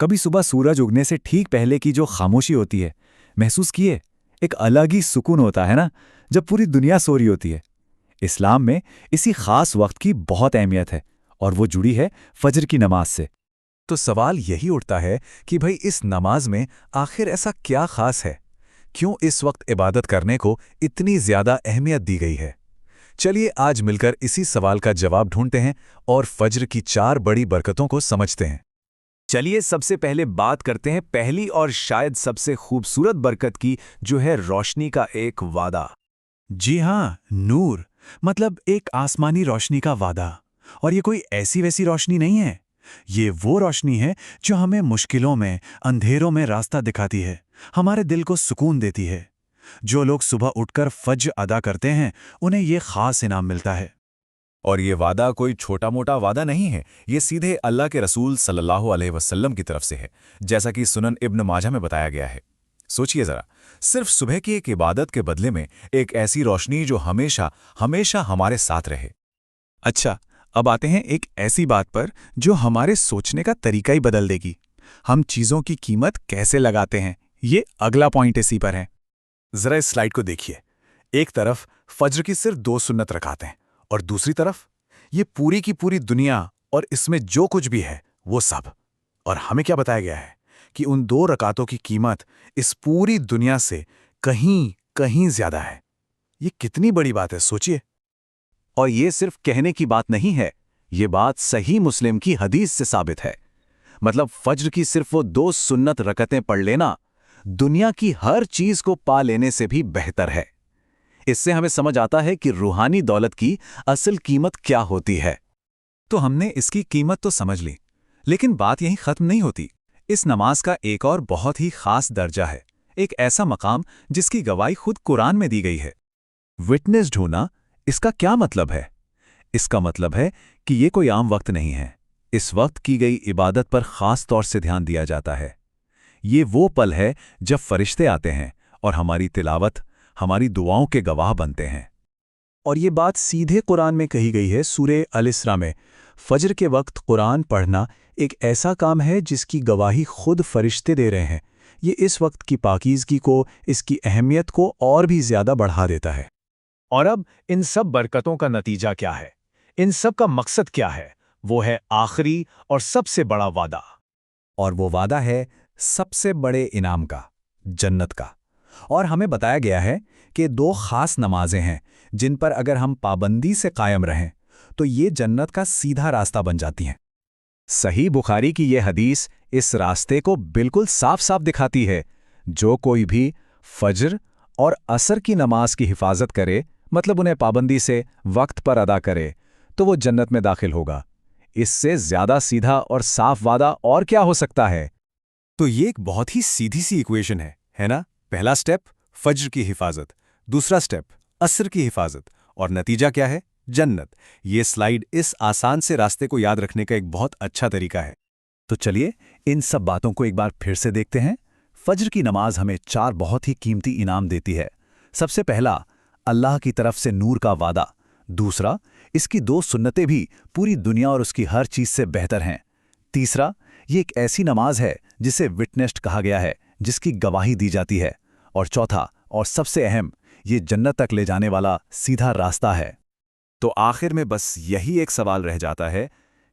کبھی صبح سورج اگنے سے ٹھیک پہلے کی جو خاموشی ہوتی ہے، محسوس کیے؟ ایک الگ ہی سکون ہوتا ہے نا، جب پوری دنیا سو رہی ہوتی ہے۔ اسلام میں اسی خاص وقت کی بہت اہمیت ہے، اور وہ جڑی ہے فجر کی نماز سے۔ تو سوال یہی اٹھتا ہے کہ بھئی اس نماز میں آخر ایسا کیا خاص ہے؟ کیوں اس وقت عبادت کرنے کو اتنی زیادہ اہمیت دی گئی ہے؟ چلیے آج مل کر اسی سوال کا جواب ڈھونڈتے ہیں اور فجر کی 4 بڑی برکتوں کو سمجھتے ہیں۔ چلیے سب سے پہلے بات کرتے ہیں پہلی اور شاید سب سے خوبصورت برکت کی، جو ہے روشنی کا ایک وعدہ۔ جی ہاں، نور، مطلب ایک آسمانی روشنی کا وعدہ۔ اور یہ کوئی ایسی ویسی روشنی نہیں ہے، یہ وہ روشنی ہے جو ہمیں مشکلوں میں، اندھیروں میں راستہ دکھاتی ہے، ہمارے دل کو سکون دیتی ہے۔ جو لوگ صبح اٹھ کر فجر ادا کرتے ہیں انہیں یہ خاص انعام ملتا ہے۔ اور یہ وعدہ کوئی چھوٹا موٹا وعدہ نہیں ہے، یہ سیدھے اللہ کے رسول صلی اللہ علیہ وسلم کی طرف سے ہے، جیسا کہ سنن ابن ماجہ میں بتایا گیا ہے۔ سوچئے ذرا، صرف صبح کی ایک عبادت کے بدلے میں ایک ایسی روشنی جو ہمیشہ ہمیشہ ہمارے ساتھ رہے۔ اچھا، اب آتے ہیں ایک ایسی بات پر جو ہمارے سوچنے کا طریقہ ہی بدل دے گی۔ ہم چیزوں کی قیمت کیسے لگاتے ہیں، یہ اگلا پوائنٹ اسی پر ہے۔ ذرا اس سلائیڈ کو دیکھیے۔ ایک طرف فجر کی صرف 2 سنت رکعتیں، اور دوسری طرف یہ پوری کی پوری دنیا اور اس میں جو کچھ بھی ہے وہ سب۔ اور ہمیں کیا بتایا گیا ہے کہ ان 2 رکعتوں کی قیمت اس پوری دنیا سے کہیں زیادہ ہے۔ یہ کتنی بڑی بات ہے، سوچئے۔ اور یہ صرف کہنے کی بات نہیں ہے، یہ بات صحیح مسلم کی حدیث سے ثابت ہے۔ مطلب فجر کی صرف وہ 2 سنت رکعتیں پڑھ لینا دنیا کی ہر چیز کو پا لینے سے بھی بہتر ہے۔ اس سے ہمیں سمجھ آتا ہے کہ روحانی دولت کی اصل قیمت کیا ہوتی ہے۔ تو ہم نے اس کی قیمت تو سمجھ لی، لیکن بات یہیں ختم نہیں ہوتی۔ اس نماز کا ایک اور بہت ہی خاص درجہ ہے، ایک ایسا مقام جس کی گواہی خود قرآن میں دی گئی ہے۔ وٹنسڈ ہونا، اس کا کیا مطلب ہے؟ اس کا مطلب ہے کہ یہ کوئی عام وقت نہیں ہے، اس وقت کی گئی عبادت پر خاص طور سے دھیان دیا جاتا ہے۔ یہ وہ پل ہے جب فرشتے آتے ہیں اور ہماری تلاوت، ہماری دعاؤں کے گواہ بنتے ہیں۔ اور یہ بات سیدھے قرآن میں کہی گئی ہے، سورہ الاسراء میں۔ فجر کے وقت قرآن پڑھنا ایک ایسا کام ہے جس کی گواہی خود فرشتے دے رہے ہیں۔ یہ اس وقت کی پاکیزگی کو، اس کی اہمیت کو اور بھی زیادہ بڑھا دیتا ہے۔ اور اب ان سب برکتوں کا نتیجہ کیا ہے؟ ان سب کا مقصد کیا ہے؟ وہ ہے آخری اور سب سے بڑا وعدہ۔ اور وہ وعدہ ہے سب سے بڑے انعام کا، جنت کا۔ اور ہمیں بتایا گیا ہے کہ 2 خاص نمازیں ہیں جن پر اگر ہم پابندی سے قائم رہیں تو یہ جنت کا سیدھا راستہ بن جاتی ہیں۔ صحیح بخاری کی یہ حدیث اس راستے کو بالکل صاف صاف دکھاتی ہے۔ جو کوئی بھی فجر اور عصر کی نماز کی حفاظت کرے، مطلب انہیں پابندی سے وقت پر ادا کرے، تو وہ جنت میں داخل ہوگا۔ اس سے زیادہ سیدھا اور صاف وعدہ اور کیا ہو سکتا ہے؟ تو یہ ایک بہت ہی سیدھی سی ایکویشن ہے نا؟ پہلا سٹیپ فجر کی حفاظت، دوسرا سٹیپ عصر کی حفاظت، اور نتیجہ کیا ہے؟ جنت۔ یہ سلائیڈ اس آسان سے راستے کو یاد رکھنے کا ایک بہت اچھا طریقہ ہے۔ تو چلیے ان سب باتوں کو ایک بار پھر سے دیکھتے ہیں۔ فجر کی نماز ہمیں 4 بہت ہی قیمتی انعام دیتی ہے۔ سب سے پہلا، اللہ کی طرف سے نور کا وعدہ۔ دوسرا، اس کی 2 سنتیں بھی پوری دنیا اور اس کی ہر چیز سے بہتر ہیں۔ تیسرا، یہ ایک ایسی نماز ہے جسے وٹنسڈ کہا گیا ہے، جس کی گواہی دی جاتی ہے۔ اور چوتھا اور سب سے اہم، یہ جنت تک لے جانے والا سیدھا راستہ ہے۔ تو آخر میں بس یہی ایک سوال رہ جاتا ہے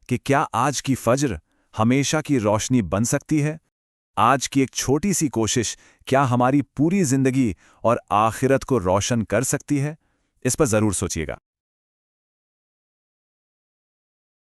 کہ کیا آج کی فجر ہمیشہ کی روشنی بن سکتی ہے؟ آج کی ایک چھوٹی سی کوشش کیا ہماری پوری زندگی اور آخرت کو روشن کر سکتی ہے؟ اس پر ضرور سوچیے گا۔